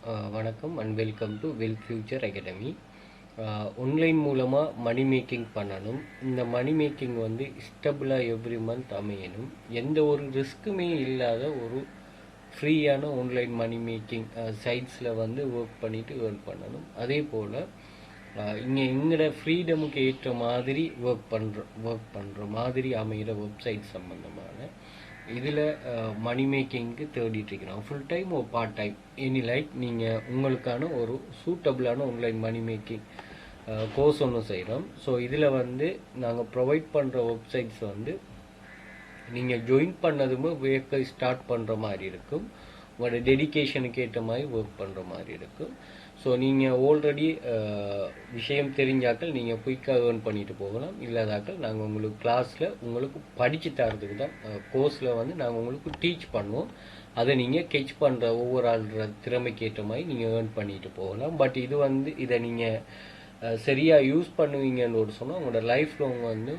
வணக்கம் and welcome to well future academy. Online மூலமாக money making பண்ணணும். இந்த மணி மேக்கிங் வந்து ஸ்டெபிளாக எவ்ரி மந்த் அமையணும். எந்த ஒரு ரிஸ்க்குமே இல்லாத ஒரு ஃப்ரீயான ஆன்லைன் மணி மேக்கிங் சைட்ஸில் வந்து ஒர்க் பண்ணிவிட்டு ஏர்ன் பண்ணணும். அதே போல் இங்கே எங்களோட ஃப்ரீடமுக்கு ஏற்ற மாதிரி ஒர்க் பண்ணுற மாதிரி அமைகிற வெப்சைட் சம்மந்தமான இதில் மணி மேக்கிங்க்கு தேடிட்டு இருக்கிறோம். ஃபுல் டைம் ஒரு பார்ட் டைம் எனி லைக் நீங்கள் உங்களுக்கான ஒரு சூட்டபிளான ஆன்லைன் மணி மேக்கிங் கோர்ஸ் ஒன்று செய்கிறோம். ஸோ இதில் வந்து நாங்கள் ப்ரொவைட் பண்ணுற வெப்சைட்ஸ் வந்து நீங்கள் ஜாயின் பண்ணதுமே ஒர்க்கை ஸ்டார்ட் பண்ணுற மாதிரி இருக்கும். உங்களோட டெடிக்கேஷனுக்கு ஏற்ற மாதிரி ஒர்க் பண்ணுற மாதிரி இருக்கும். ஸோ நீங்கள் ஆல்ரெடி விஷயம் தெரிஞ்சாக்கள் நீங்கள் குயிக்காக ஏர்ன் பண்ணிட்டு போகலாம். இல்லாதாக்கள் நாங்கள் உங்களுக்கு கிளாஸில் உங்களுக்கு படித்து தரதுக்கு தான் கோர்ஸில் வந்து நாங்கள் உங்களுக்கு டீச் பண்ணுவோம். அதை நீங்கள் கெச் பண்ணுற ஒவ்வொரு ஆள்ற திறமைக்கு ஏற்ற மாதிரி நீங்கள் ஏர்ன் பண்ணிட்டு போகலாம். பட் இது வந்து இதை நீங்கள் சரியாக யூஸ் பண்ணுவீங்கன்னு சொன்னால் உங்களோட லைஃப்பில் உங்கள் வந்து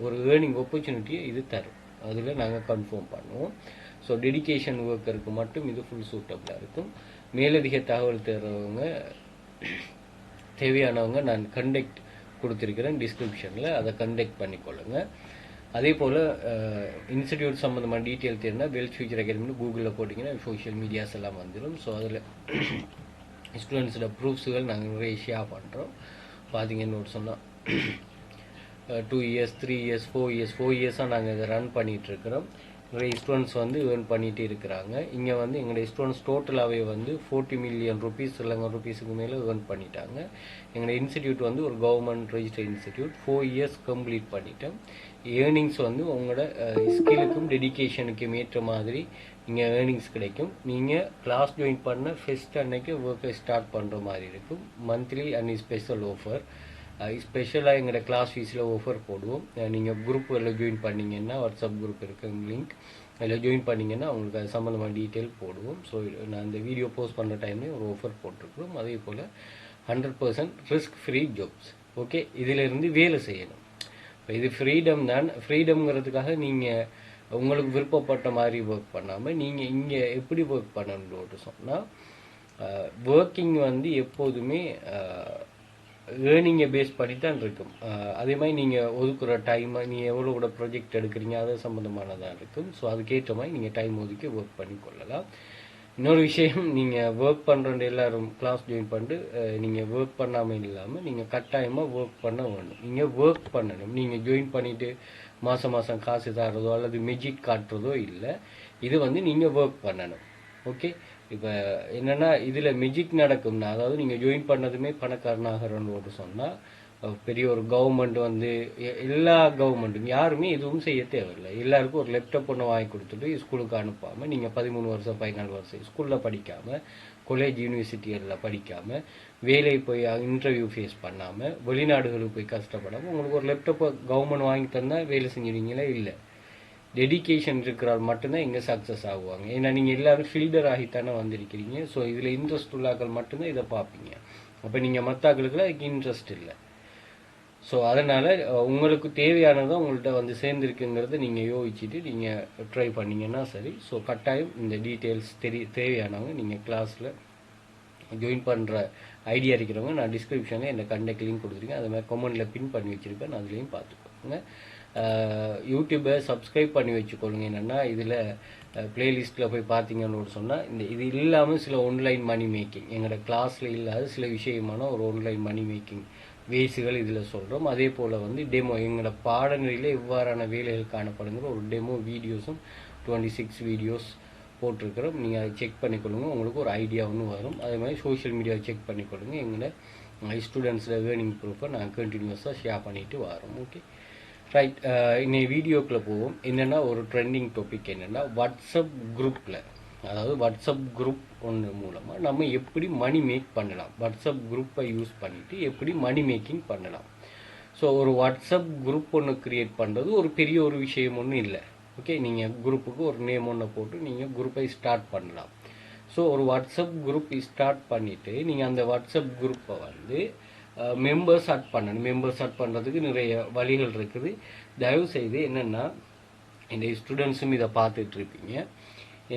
ஒரு ஏர்னிங் ஆப்பர்ச்சுனிட்டியை இது தரும். அதில் நாங்கள் கன்ஃபார்ம் பண்ணுவோம். ஸோ டெடிக்கேஷன் ஒர்க்கருக்கு மட்டும் இது ஃபுல் சூட்டபிளாக இருக்கும். மேலதிக தகவல் தேவையானவங்க நான் கண்டெக்ட் கொடுத்துருக்கிறேன் டிஸ்கிரிப்ஷனில், அதை கண்டெக்ட் பண்ணிக்கொள்ளுங்க. அதே போல் இன்ஸ்டிடியூட் சம்மந்தமான டீட்டெயில் தெரியும்னா வெல் ஃபியூச்சர் அகாடமின்னு கூகுளில் போட்டிங்கன்னா சோஷியல் மீடியாஸ் எல்லாம் வந்துடும். ஸோ அதில் ஸ்டூடெண்ட்ஸோட ப்ரூஃப்ஸுகள் நாங்கள் நிறைய ஷேர் பண்ணுறோம். பார்த்தீங்கன்னு சொன்னால் 2 years 3 years 4 years நாங்கள் இதை ரன் பண்ணிகிட்ருக்கிறோம். நிறைய ஸ்டூடெண்ட்ஸ் வந்து ஏர்ன் பண்ணிகிட்டு இருக்கிறாங்க. இங்கே வந்து எங்களுடைய ஸ்டூடெண்ட்ஸ் டோட்டலாகவே வந்து 40 million rupees ஸ்ரீலங்கா ருபீஸுக்கு மேலே ஏர்ன் பண்ணிட்டாங்க. எங்களுடைய இன்ஸ்டிடியூட் வந்து ஒரு government registered institute. 4 years complete பண்ணிட்டோம். ஏர்னிங்ஸ் வந்து உங்களோட ஸ்கில்லுக்கும் டெடிக்கேஷனுக்கும் ஏற்ற மாதிரி இங்கே ஏர்னிங்ஸ் கிடைக்கும். நீங்கள் கிளாஸ் ஜாயின் பண்ண ஃபெஸ்ட் அன்னைக்கு ஒர்க்கை ஸ்டார்ட் பண்ணுற மாதிரி இருக்கும். மந்த்லி அண்ட் ஸ்பெஷல் ஆஃபர், ஸ்பெஷலாக எங்களோட கிளாஸ் ஃபீஸில் ஆஃபர் போடுவோம். நீங்கள் குரூப்பில் ஜாயின் பண்ணிங்கன்னா வாட்ஸ்அப் குரூப் இருக்குது லிங்க், அதில் ஜாயின் பண்ணிங்கன்னா உங்களுக்கு அது சம்மந்தமான டீட்டெயில் போடுவோம். ஸோ நான் இந்த வீடியோ போஸ்ட் பண்ணுற டைம்லேயும் ஒரு ஆஃபர் போட்டிருக்கிறோம். அதே போல் 100% ரிஸ்க் ஃப்ரீ ஜாப்ஸ். ஓகே, இதிலிருந்து வேலை செய்யணும். இப்போ இது ஃப்ரீடம் தான். ஃப்ரீடம்ங்கிறதுக்காக நீங்கள் உங்களுக்கு விருப்பப்பட்ட மாதிரி ஒர்க் பண்ணாமல் நீங்கள் இங்கே எப்படி ஒர்க் பண்ணணும்னு சொன்னால் ஒர்க்கிங் வந்து எப்போதுமே ஏர்னிங்கை பேஸ் பண்ணி தான் இருக்கும். அதே மாதிரி நீங்கள் ஒதுக்குற டைமை நீங்கள் எவ்வளோ கூட ப்ராஜெக்ட் எடுக்கிறீங்க அது சம்மந்தமானதாக இருக்கும். ஸோ அதுக்கேற்ற மாதிரி நீங்கள் டைம் ஒதுக்கி ஒர்க் பண்ணி கொள்ளலாம். இன்னொரு விஷயம், நீங்கள் ஒர்க் பண்ணுற எல்லாரும் கிளாஸ் ஜாயின் பண்ணிட்டு நீங்கள் ஒர்க் பண்ணாமல் இல்லாமல் நீங்கள் கட்டாயமாக ஒர்க் பண்ண வேணும். நீங்கள் ஒர்க் பண்ணணும். நீங்கள் ஜாயின் பண்ணிவிட்டு மாதம் காசு தரதோ அல்லது மெஜிக் காட்டுறதோ இல்லை. இது வந்து நீங்கள் ஒர்க் பண்ணணும். ஓகே, இப்போ என்னென்னா இதில் மெஜிக் நடக்கும்னா, அதாவது நீங்கள் ஜாயின் பண்ணதுமே பணக்காரனாகிறோன்னு சொன்னால் பெரிய ஒரு கவர்மெண்ட் வந்து எல்லா கவர்மெண்ட்டும் யாருமே எதுவும் செய்ய தேவையில்லை. எல்லாருக்கும் ஒரு லேப்டாப் ஒன்று வாங்கி கொடுத்துட்டு ஸ்கூலுக்கு அனுப்பாமல் நீங்கள் 13 வருஷம் 14 வருஷம் ஸ்கூலில் படிக்காமல் காலேஜ் யூனிவர்சிட்டிகளில் படிக்காமல் வேலை போய் இன்டர்வியூ ஃபேஸ் பண்ணாமல் வெளிநாடுகளுக்கு போய் கஷ்டப்படாமல் உங்களுக்கு ஒரு லேப்டாப்பை கவர்மெண்ட் வாங்கி தந்தால் வேலை செஞ்சுருவீங்களா? இல்லை. டெடிக்கேஷன் இருக்கிறால் மட்டும்தான் இங்கே சக்ஸஸ் ஆகுவாங்க. ஏன்னா நீங்கள் எல்லோரும் ஃபீல்டர் ஆகித்தானே வந்திருக்கிறீங்க. ஸோ இதில் இன்ட்ரெஸ்ட் உள்ளாக்கள் மட்டும்தான் இதை பார்ப்பீங்க. அப்போ நீங்கள் மற்றாக்களுக்குலாம் அதுக்கு இன்ட்ரெஸ்ட் இல்லை. ஸோ அதனால் உங்களுக்கு தேவையானதான் உங்கள்கிட்ட வந்து சேர்ந்துருக்குங்கிறத நீங்கள் யோசிச்சுட்டு நீங்கள் ட்ரை பண்ணிங்கன்னா சரி. ஸோ கட்டாயம் இந்த டீட்டெயில்ஸ் தேவையானவங்க நீங்கள் கிளாஸில் ஜாயின் பண்ணுற ஐடியா இருக்கிறவங்க நான் டிஸ்கிரிப்ஷனில் என்னை கண்டெக்ட் லிங்க் கொடுத்துருக்கேன். அது மாதிரி கமெண்டில் பின் பண்ணி வச்சுருப்பேன். அதுலேயும் பார்த்துக்கோங்க. யூடியூப்பை சப்ஸ்கிரைப் பண்ணி வச்சுக்கொள்ளுங்க. என்னென்னா இதில் பிளேலிஸ்ட்டில் போய் பார்த்தீங்கன்னு சொன்னால் இது இல்லாமல் சில ஆன்லைன் மணி மேக்கிங் எங்களோட கிளாஸில் இல்லாத சில விஷயமான ஒரு ஆன்லைன் மணி மேக்கிங் வேஸுகள் இதில் சொல்கிறோம். அதே போல் வந்து டெமோ எங்களோட பாடநெறியில் எவ்வாறான வேலைகள் காணப்படுங்கிற ஒரு டெமோ வீடியோஸும் 26 வீடியோஸ் போட்டிருக்கிறோம். நீங்கள் அதை செக் பண்ணிக்கொள்ளுங்க. உங்களுக்கு ஒரு ஐடியா ஒன்று வரும். அதே மாதிரி சோஷியல் மீடியாவை செக் பண்ணிக்கொள்ளுங்க. எங்களை ஸ்டூடெண்ட்ஸில் ஏர்னிங் ப்ரூஃபை நாங்கள் கண்டினியூஸாக ஷேர் பண்ணிட்டு வரோம். ஓகே ரைட், இன்னைக்கு வீடியோக்குள்ளே போவோம். என்னென்னா ஒரு ட்ரெண்டிங் டாபிக் என்னென்னா வாட்ஸ்அப் குரூப்பில், அதாவது வாட்ஸ்அப் குரூப் ஒன்று மூலமாக நம்ம எப்படி மணி மேக் பண்ணலாம். வாட்ஸ்அப் குரூப்பை யூஸ் பண்ணிவிட்டு எப்படி மணி மேக்கிங் பண்ணலாம். ஸோ ஒரு வாட்ஸ்அப் குரூப் ஒன்று க்ரியேட் பண்ணுறது ஒரு பெரிய ஒரு விஷயம் ஒன்றும் இல்லை. ஓகே, நீங்கள் குரூப்புக்கு ஒரு நேம் ஒன்று போட்டு நீங்கள் குரூப்பை ஸ்டார்ட் பண்ணலாம். ஸோ ஒரு வாட்ஸ்அப் குரூப் ஸ்டார்ட் பண்ணிவிட்டு நீங்கள் அந்த வாட்ஸ்அப் குரூப்பை வந்து மெம்பர்ஸ் ஆட் பண்ணணும். மெம்பர்ஸ் ஆட் பண்ணுறதுக்கு நிறைய வழிகள் இருக்குது. தயவு செய்து என்னென்னா இந்த ஸ்டூடெண்ட்ஸும் இதை பார்த்துட்டு இருப்பீங்க.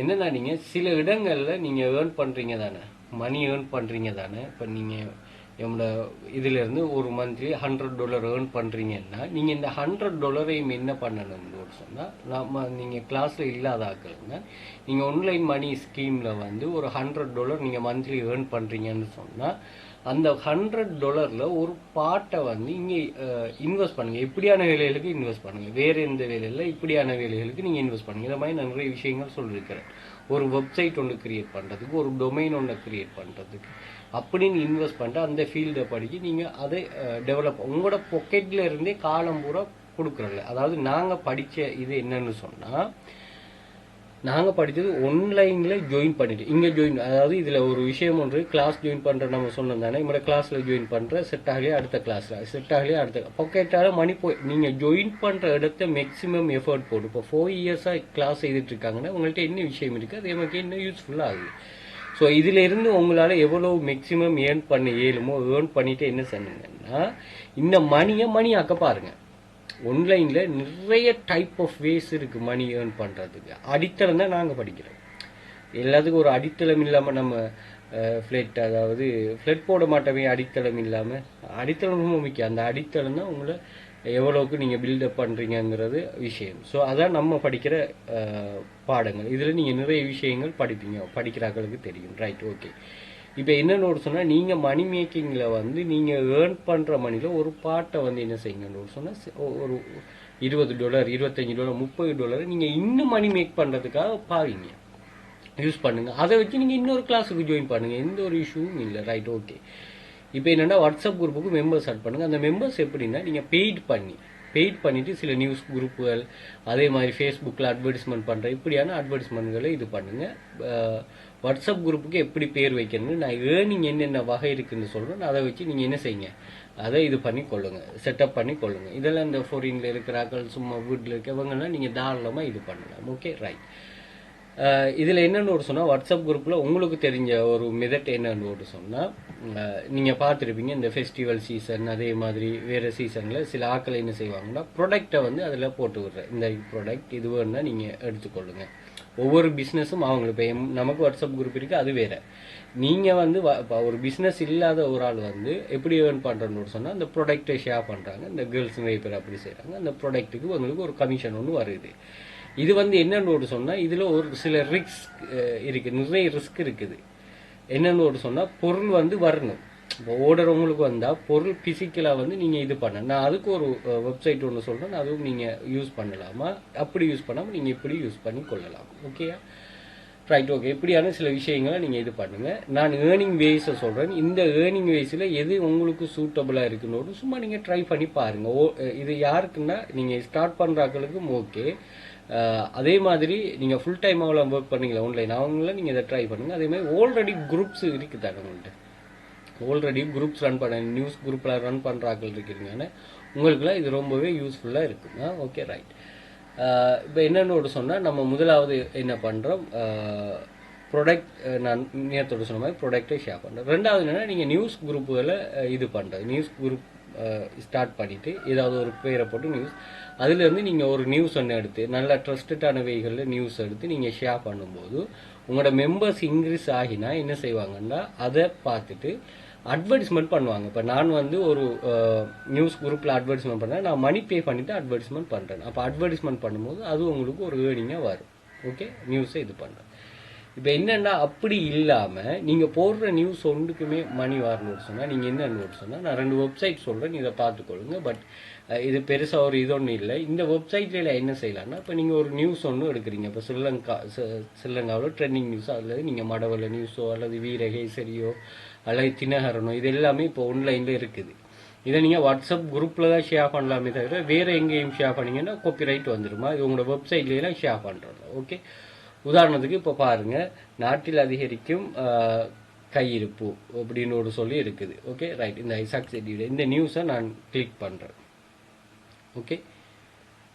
என்னென்னா நீங்கள் சில இடங்களில் நீங்கள் ஏர்ன் பண்ணுறீங்க தானே, மணி ஏர்ன் பண்ணுறீங்க தானே. இப்போ நீங்கள் நம்மளோட இதிலேருந்து ஒரு மந்த்லி $100 ஏர்ன் பண்ணுறீங்கன்னா நீங்கள் இந்த $100 என்ன பண்ணணும்னு சொன்னால், நீங்கள் கிளாஸில் இல்லாத ஆக்கலுங்க, நீங்கள் ஆன்லைன் மணி ஸ்கீமில் வந்து ஒரு $100 நீங்கள் மந்த்லி ஏர்ன் பண்ணுறீங்கன்னு சொன்னால், அந்த $100 ஒரு பாட்டை வந்து இங்கே இன்வெஸ்ட் பண்ணுங்கள். இப்படியான வேலைகளுக்கு இன்வெஸ்ட் பண்ணுங்கள், வேறு எந்த வேலையில் இப்படியான வேலைகளுக்கு நீங்கள் இன்வெஸ்ட் பண்ணுங்கள். இந்த மாதிரி நான் நிறைய விஷயங்கள் சொல்லியிருக்கிறேன். ஒரு வெப்சைட் ஒன்று கிரியேட் பண்ணுறதுக்கு, ஒரு டொமைன் ஒன்று கிரியேட் பண்ணுறதுக்கு அப்படின்னு இன்வெஸ்ட் பண்ணிட்டு அந்த ஃபீல்டை படிக்க நீங்கள் அதை டெவலப் உங்களோட பொக்கெட்டில் இருந்தே காலம் பூரா கொடுக்குறல. அதாவது நாங்கள் படித்த இது என்னன்னு சொன்னால், நாங்கள் படித்தது ஆன்லைனில் ஜாயின் பண்ணிட்டு இங்கே ஜாயின், அதாவது இதில் ஒரு விஷயம் ஒன்று, கிளாஸ் ஜாயின் பண்ணுற நம்ம சொன்னோம் தானே, நம்மளோட கிளாஸில் ஜாயின் பண்ணுற செட் ஆகலையே அடுத்த கிளாஸில், செட் ஆகலையே அடுத்த பொக்கெட்டால் மணி போய் நீங்கள் ஜாயின் பண்ணுற இடத்த மேக்ஸிமம் எஃபர்ட் போட்டு இப்போ 4 இயர்ஸாக கிளாஸ் செய்துட்டு இருக்காங்கன்னா உங்கள்கிட்ட என்ன விஷயம் இருக்குது, அதே மாதிரி இன்னும் யூஸ்ஃபுல்லாக ஆகுது. ஸோ இதில் இருந்து உங்களால் எவ்வளோ மேக்ஸிமம் ஏர்ன் பண்ண இயலுமோ ஏர்ன் பண்ணிட்டு என்ன சொன்னீங்கன்னா, இந்த மணியாக்க பாருங்கள். ஆன்லைனில் நிறைய டைப் ஆஃப் வேஸ் இருக்குது மணி ஏர்ன் பண்ணுறதுக்கு. அடித்தளம் தான் நாங்கள் படிக்கிறோம். எல்லாத்துக்கும் ஒரு அடித்தளம் இல்லாமல் நம்ம ஃப்ளெட், அதாவது ஃப்ளெட் போட மாட்டோமே அடித்தளம் இல்லாமல். அடித்தளம் ரொம்ப முக்கியம். அந்த அடித்தளம் தான் உங்களை எவ்வளோக்கு நீங்கள் பில்டப் பண்ணுறீங்கிறது விஷயம். ஸோ அதான் நம்ம படிக்கிற பாடங்கள். இதில் நீங்கள் நிறைய விஷயங்கள் படிப்பீங்க, படிக்கிறாங்களுக்கு தெரியும். Right, okay. இப்போ என்னென்னு ஒரு சொன்னால், நீங்கள் மணி மேக்கிங்கில் வந்து நீங்கள் ஏர்ன் பண்ணுற மணியில் ஒரு பாட்டை வந்து என்ன செய்யுங்கன்னு ஒரு சொன்னால், ஒரு $20, $25, $30 நீங்கள் இன்னும் மணி மேக் பண்ணுறதுக்காக பாவீங்க, யூஸ் பண்ணுங்கள். அதை வச்சு நீங்கள் இன்னொரு கிளாஸுக்கு ஜாயின் பண்ணுங்கள், எந்த ஒரு இஷ்யூவும் இல்லை. Right, okay. இப்போ என்னென்னா, வாட்ஸ்அப் குரூப்புக்கு மெம்பர்ஸ் ஆட் பண்ணுங்கள். அந்த மெம்பர்ஸ் எப்படின்னா, நீங்கள் பெய்ட் பண்ணிவிட்டு சில நியூஸ் குரூப்புகள், அதே மாதிரி ஃபேஸ்புக்கில் அட்வர்டைஸ்மெண்ட் பண்ணுற இப்படியான அட்வர்டைஸ்மெண்ட்களை இது பண்ணுங்கள். வாட்ஸ்அப் குரூப்புக்கு எப்படி பேர் வைக்கணும்னு நான் ஏர்னிங் என்னென்ன வகை இருக்குன்னு சொல்கிறேன். அதை வச்சு நீங்கள் என்ன செய்யுங்க, அதை இது பண்ணி கொள்ளுங்கள், செட்டப் பண்ணி கொள்ளுங்கள். இதெல்லாம் இந்த ஃபாரினில் இருக்கிறார்கள், சும்மா வீட்டில் இருக்கவங்கலாம் நீங்கள் தாராளமாக இது பண்ணலாம். Okay, right. இதில் என்னென்னு ஒரு சொன்னால், வாட்ஸ்அப் குரூப்பில் உங்களுக்கு தெரிஞ்ச ஒரு மெதட் என்னன்னு ஒரு சொன்னால், நீங்கள் பார்த்துருப்பீங்க இந்த ஃபெஸ்டிவல் சீசன், அதே மாதிரி வேறு சீசனில் சில ஆட்கள் என்ன செய்வாங்கன்னா, ப்ராடக்டை வந்து அதில் போட்டு விடுறேன். இந்த ப்ராடக்ட் இது வேணுன்னா நீங்கள் எடுத்துக்கொள்ளுங்க. ஒவ்வொரு பிஸ்னஸும் அவங்களுக்கு இப்போ நமக்கு வாட்ஸ்அப் குரூப் இருக்குது, அது வேறு. நீங்கள் வந்து ஒரு பிஸ்னஸ் இல்லாத ஒரு ஆள் வந்து எப்படி ஏர்ன் பண்ணுறன்னு சொன்னால், அந்த ப்ராடக்டை ஷேர் பண்ணுறாங்க. இந்த கேர்ள்ஸ் நிறைய பேர் அப்படி செய்கிறாங்க. அந்த ப்ராடக்ட்டுக்கு உங்களுக்கு ஒரு கமிஷன் ஒன்று வருது. இது வந்து என்னன்னு சொன்னால், இதில் ஒரு சில ரிஸ்க் இருக்குது, நிறைய ரிஸ்க் இருக்குது. என்னன்னு சொன்னால், பொருள் வந்து வரணும். இப்போ ஆர்டர் உங்களுக்கு வந்தால் பொருள் பிசிக்கலாக வந்து நீங்கள் இது பண்ண, நான் அதுக்கு ஒரு வெப்சைட் ஒன்று சொல்கிறேன், அதுவும் நீங்கள் யூஸ் பண்ணலாமா, அப்படி யூஸ் பண்ணாமல் நீங்கள் இப்படி யூஸ் பண்ணி கொள்ளலாம். ஓகேயா, ரைட், ஓகே. இப்படியான சில விஷயங்களை நீங்கள் இது பண்ணுங்கள். நான் ஏர்னிங் வேஸை சொல்கிறேன். இந்த ஏர்னிங் வேஸில் எது உங்களுக்கு சூட்டபுளாக இருக்குன்னு சும்மா நீங்கள் ட்ரை பண்ணி பாருங்கள். இது யாருக்குன்னா, நீங்கள் ஸ்டார்ட் பண்ணுறாக்களுக்கும் ஓகே. அதே மாதிரி நீங்கள் ஃபுல் டைம் அவ்வளோ ஒர்க் பண்ணீங்களா ஆன்லைன், அவங்கள நீங்கள் இதை ட்ரை பண்ணுங்கள். அதே மாதிரி ஆல்ரெடி குரூப்ஸ் இருக்குதாங்க உங்கள்கிட்ட, ஆல்ரெடி குரூப்ஸ் ரன் பண்ண, நியூஸ் குரூப்பில் ரன் பண்ணுற ஆட்கள் இருக்கிறீங்கன்னா உங்களுக்குலாம் இது ரொம்பவே யூஸ்ஃபுல்லாக இருக்குங்க. Okay, right. இப்போ என்னென்னு சொன்னால், நம்ம முதலாவது என்ன பண்ணுறோம், ப்ராடக்ட், நான் நேரத்தோடு சொன்ன மாதிரி ப்ராடக்டை ஷேர் பண்ணுறேன். ரெண்டாவது என்னென்னா, நீங்கள் நியூஸ் குரூப்புகளை இது பண்ணுறது, நியூஸ் குரூப் ஸ்டார்ட் பண்ணிவிட்டு ஏதாவது ஒரு பேரை போட்டு நியூஸ், அதுலேருந்து நீங்கள் ஒரு நியூஸ் ஒன்று எடுத்து நல்ல ட்ரஸ்டடான வேகளில் நியூஸ் எடுத்து நீங்கள் ஷேர் பண்ணும்போது உங்களோட மெம்பர்ஸ் இன்க்ரீஸ் ஆகினா என்ன செய்வாங்கன்னா, அதை பார்த்துட்டு அட்வர்டைஸ்மெண்ட் பண்ணுவாங்க. இப்போ நான் வந்து ஒரு நியூஸ் குரூப்பில் அட்வர்டைஸ்மெண்ட் பண்ணேன், நான் மணி பே பண்ணிவிட்டு அட்வர்டைஸ்மெண்ட் பண்ணுறேன். அப்போ அட்வர்டைஸ்மெண்ட் பண்ணும்போது அது உங்களுக்கு ஒரு ஏர்னிங்காக வரும். ஓகே, நியூஸை இது பண்ணுறேன். இப்போ என்னென்னா, அப்படி இல்லாமல் நீங்கள் போடுற நியூஸ் ஒன்றுக்குமே மணி வரணும்னு சொன்னால், நீங்கள் என்னன்னு சொன்னால், நான் 2 வெப்சைட் சொல்கிறேன், இதை பார்த்துக்கொள்ளுங்க. பட் இது பெருசாக ஒரு இது ஒன்றும் இல்லை. இந்த வெப்சைட்டில் என்ன செய்யலாம்னா, இப்போ நீங்கள் ஒரு நியூஸ் ஒன்று எடுக்கிறீங்க, இப்போ ஸ்ரீலங்காவில் ட்ரெண்டிங் நியூஸ், அதில் நீங்கள் மடவல நியூஸோ அல்லது வீரகேசரியோ அல்லது தினகரனோ இது எல்லாமே இப்போ ஆன்லைனில் இருக்குது. இதை நீங்கள் வாட்ஸ்அப் குரூப்பில் தான் ஷேர் பண்ணலாமே தவிர வேறு எங்கேயும் ஷேர் பண்ணிங்கன்னா காப்பிரைட் வந்துடுமா, இது உங்களோட வெப்சைட்லாம் ஷேர் பண்ணுறது. ஓகே, உதாரணத்துக்கு இப்போ பாருங்கள், நாட்டில் அதிகரிக்கும் கையிருப்பு அப்படின்னு ஒரு சொல்லி இருக்குது. Okay, right. இந்த ஐசாக் செட்டியோட இந்த நியூஸை நான் கிளிக் பண்ணுறேன். ஓகே,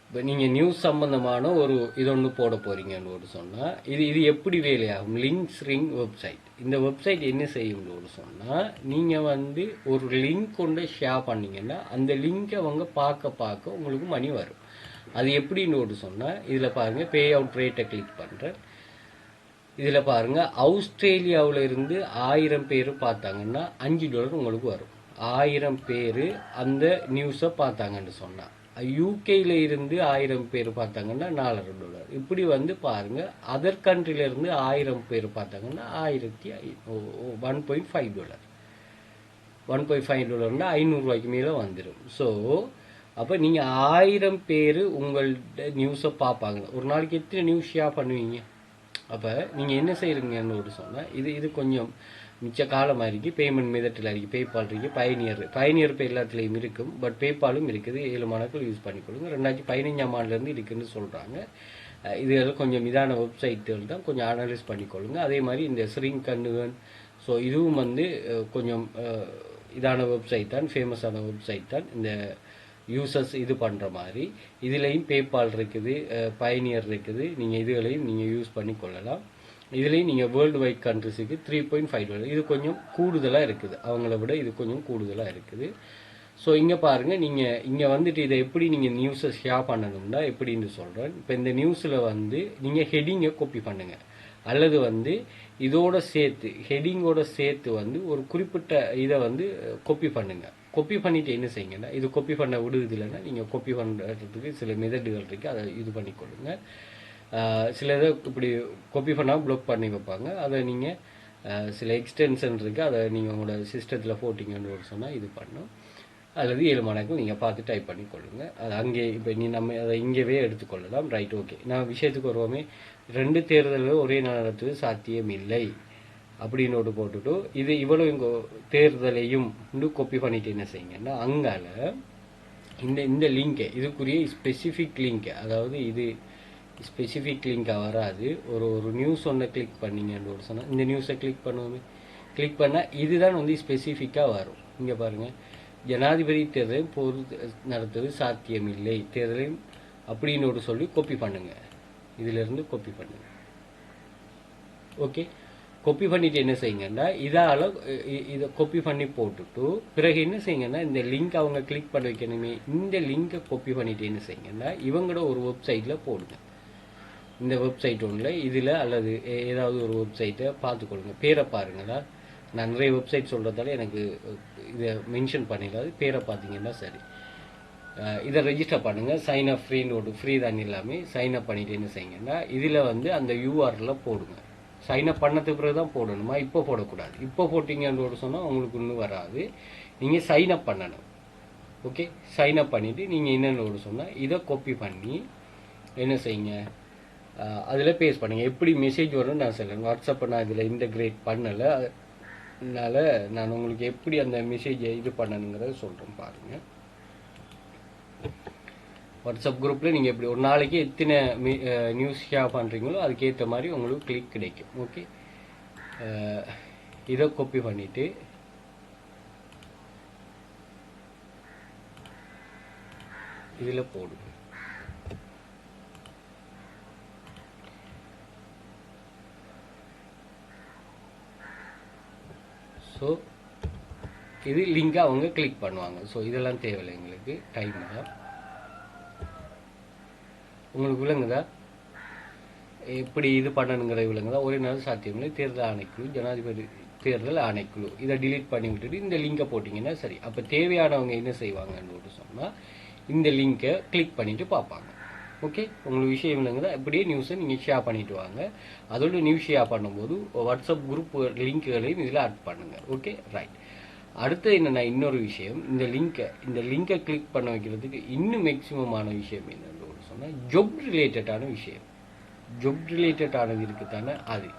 இப்போ நீங்கள் நியூஸ் சம்பந்தமான ஒரு இது ஒன்று போட போகிறீங்கன்னு ஒரு சொன்னால், இது எப்படி வேலையாகும், லிங்க்ஸ் ரிங் வெப்சைட். இந்த வெப்சைட் என்ன செய்யும்னு ஒரு சொன்னால், நீங்கள் வந்து ஒரு லிங்க் கொண்டு ஷேர் பண்ணிங்கன்னா அந்த லிங்கை அவங்க பார்க்க உங்களுக்கு மணி வரும். அது எப்படின்னு ஒரு சொன்னால், இதில் பாருங்கள், பே அவுட் ரேட்டை கிளிக் பண்ணுறேன். இதில் பாருங்க, ஆஸ்திரேலியாவில் இருந்து 1000 பேர் பார்த்தாங்கன்னா $5 உங்களுக்கு வரும். 1000 பேர் அந்த நியூஸை பார்த்தாங்கன்னு சொன்னா. யூகேல இருந்து 1000 பேர் பார்த்தாங்கன்னா $4.5. இப்படி வந்து பாருங்க, அதர் கண்ட்ரில இருந்து 1000 பேர் பார்த்தாங்கன்னா $1.5. $1.5 $500 மேலே வந்துடும். ஸோ அப்போ நீங்கள் 1000 பேர் உங்கள்கிட்ட நியூஸை பார்ப்பாங்க. ஒரு நாளைக்கு எத்தனை நியூஸ் ஷேர் பண்ணுவீங்க? அப்போ நீங்கள் என்ன செய்கிறீங்கன்னு சொன்னால், இது கொஞ்சம் மிச்ச காலமாக இருக்குது. பேமெண்ட் மெத்தடில் இருக்குது. பேபால் இருக்குது, பயனியர் இப்போ எல்லாத்துலேயும் இருக்கும். பட் பேபாலும் இருக்குது. 7 மாதங்கள் யூஸ் பண்ணிக்கொள்ளுங்க. 2015ஆம் ஆண்டுலேருந்து இருக்குன்னு சொல்கிறாங்க. இது கொஞ்சம் இதான வெப்சைட்டுகள் தான், கொஞ்சம் அனலைஸ் பண்ணிக்கொள்ளுங்க. அதே மாதிரி இந்த ஸ்ரீங் கண்ணுவன், ஸோ இதுவும் வந்து கொஞ்சம் இதான வெப்சைட் தான், ஃபேமஸான வெப்சைட் தான். இந்த யூசர்ஸ் இது பண்ணுற மாதிரி இதுலேயும் பேபால் இருக்குது, பயனியர் இருக்குது. நீங்கள் இதுகளையும் நீங்கள் யூஸ் பண்ணி கொள்ளலாம். இதுலேயும் நீங்கள் வேர்ல்டு வைட் கண்ட்ரிஸுக்கு $3.5. இது கொஞ்சம் கூடுதலாக இருக்குது, அவங்கள விட இது கொஞ்சம் கூடுதலாக இருக்குது. ஸோ இங்கே பாருங்கள், நீங்கள் இங்கே வந்துட்டு இதை எப்படி நீங்கள் நியூஸை ஷேர் பண்ணணும்னா எப்படின்னு சொல்கிறேன். இப்போ இந்த நியூஸில் வந்து நீங்கள் ஹெட்டிங்கை காப்பி பண்ணுங்கள், அல்லது வந்து இதோட சேர்த்து ஹெட்டிங்கோட சேர்த்து வந்து ஒரு குறிப்பிட்ட இதை வந்து காப்பி பண்ணுங்கள். காப்பி பண்ணிவிட்டு என்ன செய்யுங்கன்னா, இது காப்பி பண்ண விடுவது இல்லைன்னா நீங்கள் காப்பி பண்ணுறதுக்கு சில மெத்தடுகள் இருக்குது, அதை இது பண்ணிக்கொள்ளுங்க. சில இதை இப்படி காப்பி பண்ணால் ப்ளாக் பண்ணி வைப்பாங்க. அதை நீங்கள் சில எக்ஸ்டென்ஷன் இருக்குது, அதை நீங்கள் உங்களோட சிஸ்டத்தில் போட்டிங்கன்னு சொன்னால் இது பண்ணும். அல்லது 7 மாதங்கள் நீங்கள் பார்த்து டைப் பண்ணிக்கொள்ளுங்க. அது அங்கே இப்போ நம்ம அதை இங்கேவே எடுத்துக்கொள்ளலாம். Right, okay. நான் விஷயத்துக்கு வருவோமே. 2 தேர்தல்கள் ஒரே நாள் நடத்துவது சாத்தியம் இல்லை அப்படின்னு போட்டுட்டு, இது இவ்வளவு இங்கே தேர்தலையும் காப்பி பண்ணிட்டு என்ன செய்யுங்கன்னா, அங்கால இந்த லிங்கை, இதுக்குரிய ஸ்பெசிஃபிக் லிங்க், அதாவது இது ஸ்பெசிஃபிக் லிங்காக வராது. ஒரு நியூஸ் ஒன்று கிளிக் பண்ணிங்கன்னு சொன்னால், இந்த நியூஸை கிளிக் பண்ணுவோமே, கிளிக் பண்ணால் இதுதான் வந்து ஸ்பெசிஃபிக்காக வரும். இங்கே பாருங்கள், ஜனாதிபதி தேர்தலை போது நடத்துவது சாத்தியமில்லை தேர்தலையும் அப்படின்னு சொல்லி காப்பி பண்ணுங்க. இதிலிருந்து காப்பி பண்ணுங்க. ஓகே, காப்பி பண்ணிட்டு என்ன செய்யுங்கன்னா, இதை காப்பி பண்ணி போட்டுட்டு பிறகு என்ன செய்யுங்கன்னா, இந்த லிங்க் அவங்க கிளிக் பண்ண வைக்கணுமே, இந்த லிங்கை காப்பி பண்ணிட்டு என்ன செய்யுங்கன்னா, இவங்களோட ஒரு வெப்சைட்டில் போடுங்க. இந்த வெப்சைட் ஒன்றில் இதில் அல்லது ஏதாவது ஒரு வெப்சைட்டை பார்த்துக்கொள்ளுங்க. பேரை பாருங்களா, நான் நிறைய வெப்சைட் சொல்கிறதால எனக்கு இதை மென்ஷன் பண்ணிடாது. பேரை பார்த்தீங்கன்னா சரி. இதை ரெஜிஸ்டர் பண்ணுங்கள். சைன் அப் ஃப்ரீ தான் எல்லாமே. சைன் அப் பண்ணிட்டு என்ன செய்யுங்கன்னா, இதில் வந்து அந்த யூஆர்எல்ல போடுங்க. சைன் அப் பண்ணதுக்கு பிறகு தான் போடணுமா, இப்போ போடக்கூடாது. இப்போ போட்டிங்கன்னு சொன்னால் உங்களுக்கு இன்னும் வராது. நீங்கள் சைன் அப் பண்ணணும். ஓகே, சைன் அப் பண்ணிவிட்டு நீங்கள் என்னென்னு சொன்னால், இதை காப்பி பண்ணி என்ன செய்யுங்க, அதில் பேஸ்ட் பண்ணுங்கள். எப்படி மெசேஜ் வரும்னு நான் சொல்லுவேன். வாட்ஸ்அப்பை நான் இதில் இன்டகிரேட் பண்ணலை, அதனால் நான் உங்களுக்கு எப்படி அந்த மெசேஜை இது பண்ணணுங்கிறத சொல்கிறேன் பாருங்கள். வாட்ஸ்அப் குரூப்பில் நீங்கள் எப்படி ஒரு நாளைக்கு எத்தனை நியூஸ் ஷேர் பண்ணுறீங்களோ அதுக்கேற்ற மாதிரி உங்களுக்கு கிளிக் கிடைக்கும். ஓகே, இதை காப்பி பண்ணிவிட்டு இதில் போடுங்க. ஸோ இது லிங்கை அவங்க கிளிக் பண்ணுவாங்க. ஸோ இதெல்லாம் தேவையில்லை எங்களுக்கு. டைம் தான் உங்களுக்கு விளங்குதா, எப்படி இது பண்ணணுங்கிற விளங்குதா? ஒரே நாள் சாத்தியமில்லை தேர்தல் ஆணைக்குழு, ஜனாதிபதி தேர்தல் ஆணைக்குழு, இதை டிலீட் பண்ணி விட்டுட்டு இந்த லிங்கை போட்டிங்கன்னா சரி. அப்போ தேவையானவங்க என்ன செய்வாங்கன்னு சொன்னால், இந்த லிங்கை கிளிக் பண்ணிட்டு பார்ப்பாங்க. ஓகே, உங்களுக்கு விஷயம் இல்லைங்க. இப்படியே நியூஸை நீங்கள் ஷேர் பண்ணிட்டு வாங்க. அதோட நியூஸ் ஷேர் பண்ணும்போது வாட்ஸ்அப் குரூப் லிங்க்குகளையும் இதில் ஆட் பண்ணுங்கள். Okay, right. அடுத்து என்னென்னா, இன்னொரு விஷயம், இந்த லிங்கை கிளிக் பண்ண வைக்கிறதுக்கு இன்னும் மேக்சிமமான விஷயம் என்னன்னு சொன்னால், ஜாப் ரிலேட்டடான விஷயம். ஜாப் ரிலேட்டடானது இருக்குதானே, அது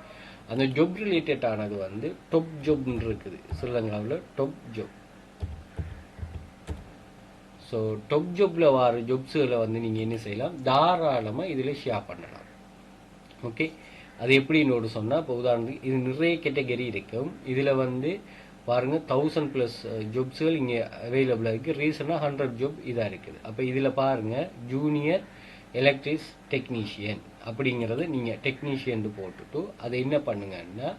அந்த ஜாப் ரிலேட்டடானது வந்து டாப் ஜாப்னு இருக்குது ஸ்ரீலங்காவில். Top job. ஸோ டாப் ஜாப்பில் வர ஜாப்ஸுகளை வந்து நீங்கள் என்ன செய்யலாம், தாராளமாக இதில் ஷேர் பண்ணலாம். ஓகே, அது எப்படின்னு சொன்னால், இப்போ உதாரணத்துக்கு இது நிறைய கேட்டகரி இருக்கும். இதில் வந்து பாருங்கள் 1000+ ஜாப்ஸுகள் இங்கே அவைலபிளாக இருக்குது. ரீசனாக 100 ஜாப் இதாக இருக்குது. அப்போ இதில் பாருங்கள், ஜூனியர் எலக்ட்ரிக் டெக்னீஷியன் அப்படிங்கிறத நீங்கள் டெக்னீஷியன் போட்டுட்டு அதை என்ன பண்ணுங்கன்னா,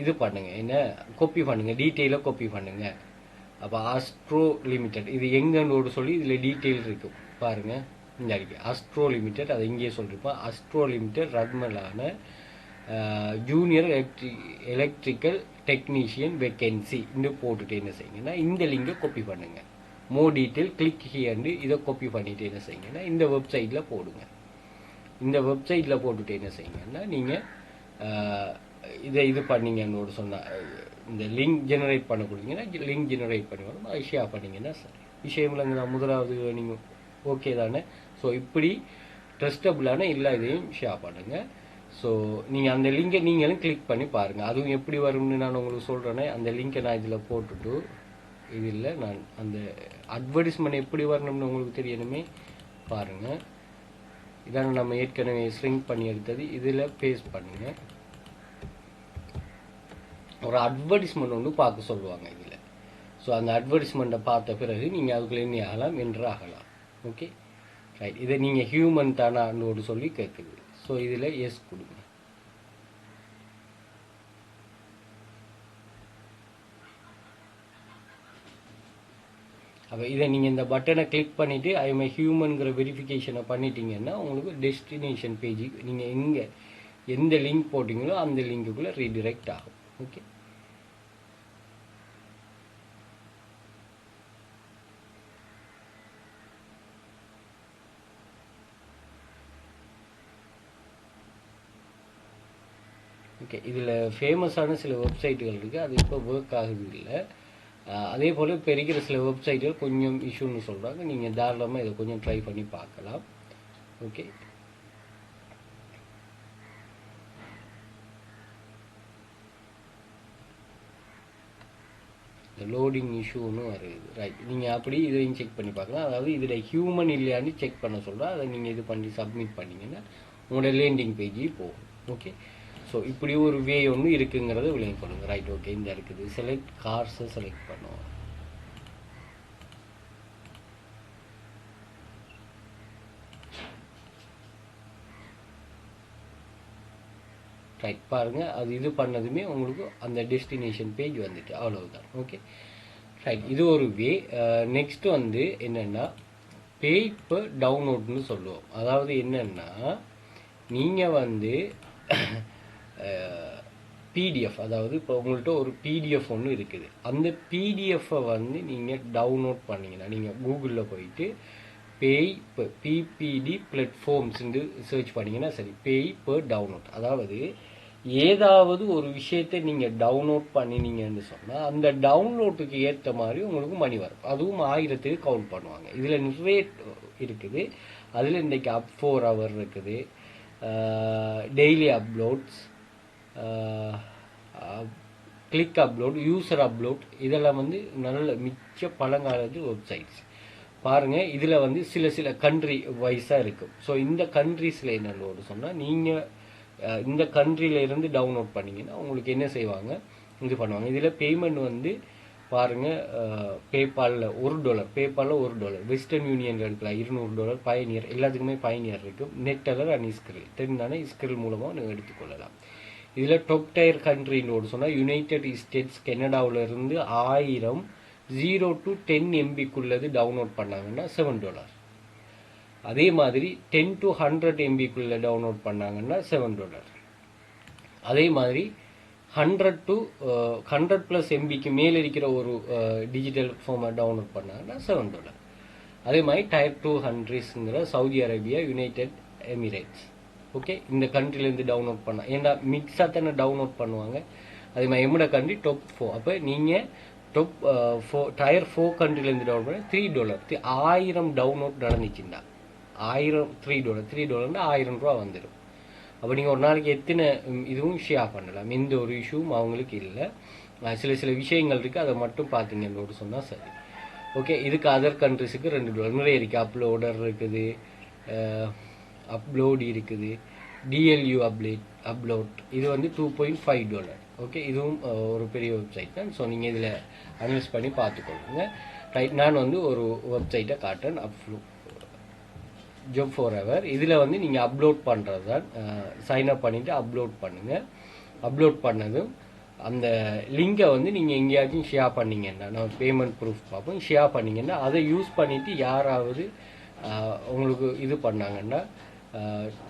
இது பண்ணுங்கள், என்ன காப்பி பண்ணுங்கள், டீட்டெயிலாக காப்பி பண்ணுங்கள். அப்போ ஆஸ்ட்ரோ லிமிடெட் இது எங்கன்னு சொல்லி இதில் டீட்டெயில் இருக்கும் பாருங்கள். இந்த இருக்குது ஆஸ்ட்ரோ லிமிடெட், அதை இங்கேயே சொல்லியிருப்போம். Astro limited Ratmalana junior electrical technician vacancy இன்னும் போட்டுட்டு என்ன செய்யுங்கன்னா இந்த லிங்கை காப்பி பண்ணுங்கள். மோர் டீட்டெயில் கிளிக் ஹியர்னு இதை காப்பி பண்ணிவிட்டு என்ன செய்யுங்கன்னா இந்த வெப்சைட்டில் போடுங்க. இந்த வெப்சைட்டில் போட்டுட்டு என்ன செய்யுங்கன்னா நீங்கள் இது பண்ணீங்கன்னு சொன்னால் இந்த லிங்க் ஜெனரேட் பண்ண கொடுத்தீங்கன்னா லிங்க் ஜெனரேட் பண்ணி வரும். அதை ஷேர் பண்ணிங்கன்னா சரி விஷயம்லங்க முதலாவது நீங்கள் ஓகே தானே. ஸோ இப்படி ட்ரஸ்டபுளான எல்லா இதையும் ஷேர் பண்ணுங்கள். ஸோ நீங்கள் அந்த லிங்கை நீங்களும் கிளிக் பண்ணி பாருங்கள். அதுவும் எப்படி வரும்னு நான் உங்களுக்கு சொல்கிறேன்னே. அந்த லிங்கை நான் இதில் போட்டுட்டு இதில் நான் அந்த அட்வர்டைஸ்மெண்ட் எப்படி வரணும்னு உங்களுக்கு தெரியணுமே பாருங்கள். இதான நம்ம ஏற்கனவே ஸ்ட்ரிங் பண்ணி எடுத்தது. இதில் பேஸ்ட் பண்ணுங்கள். ஒரு அட்வர்டைஸ்மெண்ட் ஒன்று பார்க்க சொல்லுவாங்க இதில். ஸோ அந்த அட்வர்டைஸ்மெண்ட்டை பார்த்த பிறகு நீங்கள் அதுக்குள்ளே என்ன ஆகலாம் என்று ஆகலாம். Okay right. இதை நீங்கள் ஹியூமன் தானான்னு சொல்லி கேட்குது. ஸோ இதில் எஸ் கொடுங்க. அப்போ இதை நீங்கள் இந்த பட்டனை கிளிக் பண்ணிவிட்டு ஐஎம் ஹியூமன்கிற வெரிஃபிகேஷனை பண்ணிட்டீங்கன்னா உங்களுக்கு டெஸ்டினேஷன் பேஜுக்கு நீங்கள் எங்கே எந்த லிங்க் போட்டிங்களோ அந்த லிங்க்குள்ளே ரீடிரெக்ட் ஆகும். ஓகே ஓகே இதில் ஃபேமஸான சில வெப்சைட்டுகள் இருக்குது. அது இப்போ ஒர்க் ஆகுது இல்லை. அதே போல் இப்போ இருக்கிற சில வெப்சைட்டுகள் கொஞ்சம் இஷ்யூன்னு சொல்கிறாங்க. நீங்கள் தாராளமாக இதை கொஞ்சம் ட்ரை பண்ணி பார்க்கலாம். ஓகே லோடிங் இஷ்யூன்னு வருது. ரைட். நீங்கள் அப்படி இதையும் செக் பண்ணி பார்க்கலாம். அதாவது இதில் ஹியூமன் இல்லையான்னு செக் பண்ண சொல்கிறேன். அதை நீங்கள் இது பண்ணி சப்மிட் பண்ணிங்கன்னா உங்களோட லேண்டிங் பேஜ் போகும். ஓகே ஸோ இப்படி ஒரு வே ஒன்று இருக்குங்கிறத விளங்கி கொள்ளுங்க. ரைட். ஓகே இந்த இருக்குது. செலக்ட் கார்ஸை செலக்ட் பண்ணுவோம். ரைட் பாருங்கள். அது இது பண்ணதுமே உங்களுக்கு அந்த டெஸ்டினேஷன் பேஜ் வந்துட்டு அவ்வளவுதான். Okay right. இது ஒரு வே. நெக்ஸ்ட் வந்து என்னென்னா பே பர் டவுன்லோட்னு சொல்லுவோம். அதாவது என்னென்னா நீங்கள் வந்து பிடிஎஃப், அதாவது இப்போ உங்கள்கிட்ட ஒரு பிடிஎஃப் ஒன்று இருக்குது. அந்த பிடிஎஃப்பை வந்து நீங்கள் டவுன்லோட் பண்ணிங்கன்னா நீங்கள் கூகுளில் போயிட்டு பேய் பிபிடி பிளாட்ஃபார்ம்ஸ்ன்னு சர்ச் பண்ணிங்கன்னா சரி பேய் பர் டவுன்லோட். அதாவது ஏதாவது ஒரு விஷயத்தை நீங்கள் டவுன்லோட் பண்ணினீங்கன்னு சொன்னால் அந்த டவுன்லோட்டுக்கு ஏற்ற மாதிரி உங்களுக்கு மணி வரும். அதுவும் 1000க்கு கவுண்ட் பண்ணுவாங்க. இதில் நிறைய இருக்குது. அதில் இன்றைக்கி அப் 4 hour இருக்குது, daily uploads, click upload, user upload, இதெல்லாம் வந்து நல்ல மிச்ச பழங்காலத்து வெப்சைட்ஸ் பாருங்கள். இதில் வந்து சில கண்ட்ரி வைஸாக இருக்கும். ஸோ இந்த கண்ட்ரீஸில் என்னோட சொன்னால் நீங்கள் இந்த கண்ட்ரியில் இருந்து டவுன்லோட் பண்ணிங்கன்னா உங்களுக்கு என்ன செய்வாங்க இது பண்ணுவாங்க. இதில் பேமெண்ட் வந்து பாருங்கள் பேபாலில் $1, பேபாலில் $1, வெஸ்டர்ன் யூனியன் எடுக்கலாம் $200, பயனியர் எல்லாத்துக்குமே பயனியர் இருக்கும், நெட்டலர் அண்ட் இஸ்கிரில் 10 தானே இஸ்கிரில் மூலமாக நீங்கள் எடுத்துக்கொள்ளலாம். இதில் டாப் டயர் கண்ட்ரின்னு சொன்னால் யுனைடெட் ஸ்டேட்ஸ் கனடாவிலிருந்து 1000 0 to 10 MBக்குள்ளது டவுன்லோட் பண்ணாங்கன்னா $7. அதே மாதிரி 10 to 100 MBக்குள்ளே டவுன்லோட் பண்ணாங்கன்னா $7. அதே மாதிரி 100 to 100+ MBக்கு மேலே இருக்கிற ஒரு டிஜிட்டல் ஃபார்மை டவுன்லோட் பண்ணாங்கன்னா $7. அதே மாதிரி டயர் 2 கண்ட்ரிஸ்ங்கிற Saudi Arabia, United Emirates, okay இந்த கண்ட்ரிலேருந்து டவுன்லோட் பண்ண ஏன்னா மிக்ஸாக தானே டவுன்லோட் பண்ணுவாங்க. அதே மாதிரி எம்மோட கண்ட்ரி டாப் 4. அப்போ நீங்கள் டாப் 4 டயர் 4 கண்ட்ரிலேருந்து டவுன்லோட் பண்ண $3. 1000 டவுன்லோட் நடந்துச்சுன்னா $3 $1000 வந்துடும். அப்போ நீங்கள் ஒரு நாளைக்கு எத்தனை இதுவும் ஷேர் பண்ணலாம். எந்த ஒரு இஷ்யூவும் அவங்களுக்கு இல்லை. சில விஷயங்கள் இருக்குது, அதை மட்டும் பார்த்தீங்கன்னு சொன்னால் சரி. ஓகே இதுக்கு அதர் கண்ட்ரிஸுக்கு $2 நிறைய இருக்குது. அப்லோடர் இருக்குது, அப்லோட் இருக்குது, டிஎல்யூ அப்லோட் இது வந்து $2.5. ஓகே இதுவும் ஒரு பெரிய வெப்சைட் தான். ஸோ நீங்கள் இதில் அனலைஸ் பண்ணி பார்த்துக்கொள்ளுங்க. ரைட். நான் வந்து ஒரு வெப்சைட்டை காட்டுறேன், ஜாப் ஃபார் எவர். இதில் வந்து நீங்கள் அப்லோட் பண்ணுறது தான். சைன்அப் பண்ணிவிட்டு அப்லோட் பண்ணுங்கள். அப்லோட் பண்ணதும் அந்த லிங்கை வந்து நீங்கள் எங்கேயாச்சும் ஷேர் பண்ணிங்கன்னா நான் பேமெண்ட் ப்ரூஃப் பார்ப்போம். ஷேர் பண்ணிங்கன்னா அதை யூஸ் பண்ணிவிட்டு யாராவது உங்களுக்கு இது பண்ணாங்கன்னா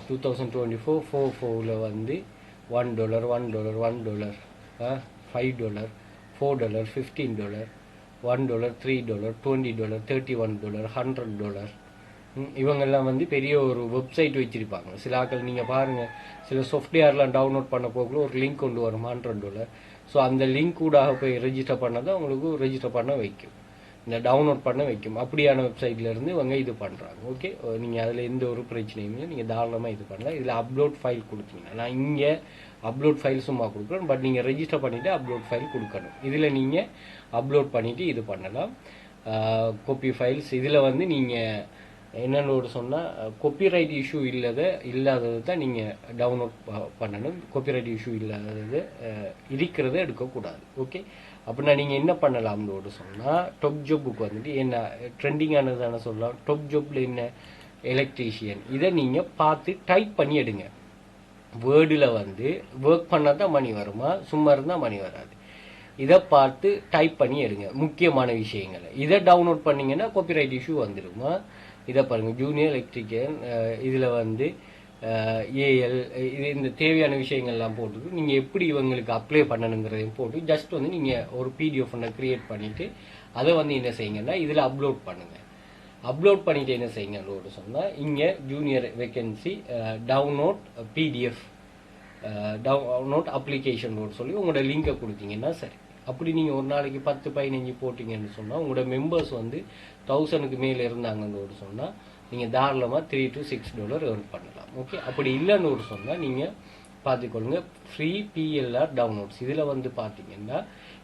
2024 4/4 வந்து $1 $1 $1 $5 $4 $15 $1 $3 $20 $31 $100. இவங்கெல்லாம் வந்து பெரிய ஒரு வெப்சைட் வச்சிருப்பாங்க. சில ஆட்கள் நீங்க பாருங்க, சில சாஃப்ட்வேர்லாம் டவுன்லோட் பண்ண போக்குள்ள ஒரு லிங்க் கொண்டு வரும் $100. ஸோ அந்த லிங்க் கூடாக போய் ரெஜிஸ்டர் பண்ணதான் உங்களுக்கு ரெஜிஸ்டர் பண்ண வைக்கும், இந்த டவுன்லோட் பண்ண வைக்கும். அப்படியான வெப்சைட்ல இருந்து இவங்க இது பண்றாங்க. ஓகே, நீங்க அதுல எந்த ஒரு பிரச்சனையும் இல்லை, நீங்க தாராளமா இது பண்ணலாம். இதுல அப்லோட் ஃபைல் கொடுத்தீங்கன்னா, நான் இங்க அப்லோட் ஃபைல் சும்மா கொடுக்குறேன், பட் நீங்க ரெஜிஸ்டர் பண்ணிட்டு அப்லோட் ஃபைல் கொடுக்கணும். இதுல நீங்க அப்லோட் பண்ணிட்டு இது பண்ணலாம். காப்பி ஃபைல்ஸ் இதுல வந்து நீங்க என்னன்னு சொன்னா காப்பிரைட் இஷ்யூ இல்லாதது தான் நீங்க டவுன்லோட் பண்ணணும். காப்பிரைட் இஷ்யூ இல்லாதது இருக்கிறத எடுக்கக்கூடாது. ஓகே, அப்படின்னா நீங்க என்ன பண்ணலாம்னு சொன்னா, டாப் ஜாப்புக்கு வந்துட்டு என்ன ட்ரெண்டிங் ஆனதான சொல்லலாம். டாப் ஜாப்ல என்ன எலக்ட்ரீஷியன், இதை நீங்க பார்த்து டைப் பண்ணி எடுங்க. வேர்டில் வந்து ஒர்க் பண்ணால் தான் மணி வருமா, சும்மா இருந்தால் மணி வராது. இதை பார்த்து டைப் பண்ணி எடுங்க முக்கியமான விஷயங்களை. இதை டவுன்லோட் பண்ணீங்கன்னா காப்பிரைட் இஷ்யூ வந்துடுமா. இதை பாருங்க, ஜூனியர் எலக்ட்ரிக்கல், இதில் வந்து ஏஎல், இது இந்த தேவையான விஷயங்கள்லாம் போட்டு நீங்கள் எப்படி இவங்களுக்கு அப்ளை பண்ணணுங்கிறதையும் போட்டு ஜஸ்ட் வந்து நீங்கள் ஒரு பிடிஎஃப் ஒன்று கிரியேட் பண்ணிவிட்டு அதை வந்து என்ன செய்யுங்கன்னா இதில் அப்லோட் பண்ணுங்கள். அப்லோட் பண்ணிட்டு என்ன செய்யுங்க சொன்னா, இங்க junior vacancy download PDF download application சொல்லி உங்களோட லிங்கை கொடுத்தீங்கன்னா சரி. அப்படி நீங்க ஒரு நாளைக்கு 10-15 போட்டீங்கன்னு சொன்னா, உங்களோட மெம்பர்ஸ் வந்து 1000க்கு மேல இருந்தாங்கன்னு சொன்னா நீங்க தாராளமா $3 to $6 earn பண்ணலாம். ஓகே, அப்படி இல்லைன்னு சொன்னா நீங்க பார்த்துக்கொள்ளுங்க ஃப்ரீ பிஎல்ஆர் டவுன்லோட்ஸ். இதுல வந்து பாத்தீங்கன்னா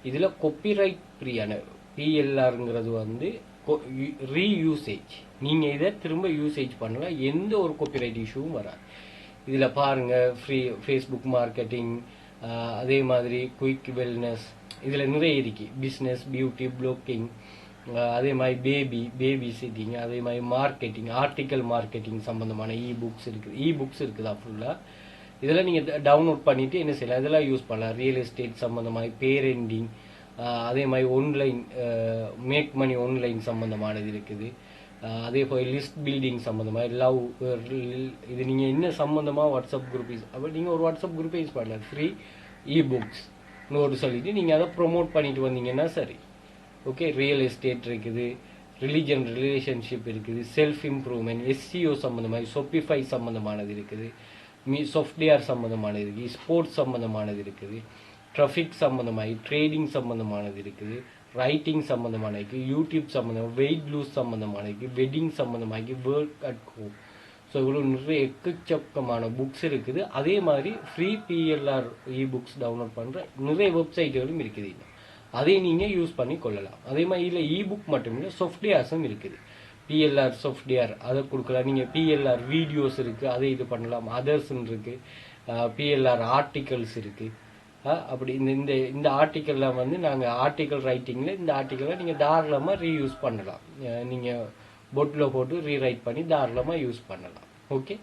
இதுல காப்பிரைட் ஃப்ரீயான பிஎல்ஆர்ங்கிறது வந்து ரீயூசேஜ். நீங்க இதை திரும்ப யூசேஜ் பண்ணலாம், எந்த ஒரு காப்பிரைட் இஷ்யூவும் வராது. இதுல பாருங்க, ஃப்ரீ ஃபேஸ்புக் மார்க்கெட்டிங், அதே மாதிரி குயிக் வெல்னஸ், இதுல நிறைய இருக்கு. பிசினஸ், பியூட்டி, ப்ளோக்கிங், அதே மாதிரி பேபி சிட்டிங், அதே மாதிரி மார்க்கெட்டிங், ஆர்டிக்கல் மார்க்கெட்டிங் சம்பந்தமான இ புக்ஸ் இருக்குதா ஃபுல்லா. இதெல்லாம் நீங்க டவுன்லோட் பண்ணிட்டு என்ன செய்யலாம், இதெல்லாம் யூஸ் பண்ணலாம். ரியல் எஸ்டேட் சம்பந்தமாக, பேரெண்டிங், அதே மாதிரி ஆன்லைன் மேக் மணி ஆன்லைன் சம்பந்தமானது இருக்குது. அதே போல் லிஸ்ட் பில்டிங் சம்பந்தமாக, லவ், இது நீங்கள் என்ன சம்பந்தமாக வாட்ஸ்அப் குரூப் அப்போ நீங்கள் ஒரு வாட்ஸ்அப் குரூப்பை யூஸ் பண்ணலாம். ஃப்ரீ இ புக்ஸ் சொல்லிட்டு நீங்கள் அதை ப்ரொமோட் பண்ணிட்டு வந்தீங்கன்னா சரி. ஓகே, ரியல் எஸ்டேட் இருக்குது, ரிலேஷன்ஷிப் இருக்குது, செல்ஃப் இம்ப்ரூவ்மெண்ட், எஸ்சிஓ சம்பந்தமாக, ஷாப்பிஃபை சம்பந்தமானது இருக்குது, சாஃப்ட்வேர் சம்பந்தமானது இருக்குது, ஸ்போர்ட்ஸ் சம்பந்தமானது இருக்குது, ட்ராஃபிக் சம்பந்தமாகி, ட்ரேடிங் சம்பந்தமானது இருக்குது, ரைட்டிங் சம்பந்தமானது, யூடியூப் சம்பந்தமாக, வெயிட் லூஸ் சம்பந்தமானது, வெட்டிங் சம்பந்தமாகி, ஒர்க் அட் ஹோம். ஸோ இவ்வளோ நிறைய எக்கச்சக்கமான புக்ஸ் இருக்குது. அதே மாதிரி free PLR e books download பண்ணுற நிறைய வெப்சைட்டுகளும் இருக்குது. அதை நீங்கள் யூஸ் பண்ணி கொள்ளலாம். அதே மாதிரி இல்லை இ புக் மட்டும் இல்லை, சாஃப்ட்வேர்ஸும் இருக்குது. பிஎல்ஆர் சாஃப்ட்வேர் அதை கொடுக்கலாம். நீங்கள் பிஎல்ஆர் வீடியோஸ் இருக்குது, அதை இது பண்ணலாம். அதர்ஸ்ன்னு இருக்குது, பிஎல்ஆர் ஆர்டிகல்ஸ் இருக்குது. அப்படி இந்த இந்த ஆர்டிக்கல்லாம் வந்து நாங்கள் ஆர்டிக்கல் ரைட்டிங்கில் இந்த ஆர்டிக்கலை நீங்கள் தாராளமாக ரீயூஸ் பண்ணலாம். நீங்கள் பொட்டில் போட்டு ரீரைட் பண்ணி தாராளமாக யூஸ் பண்ணலாம். ஓகே,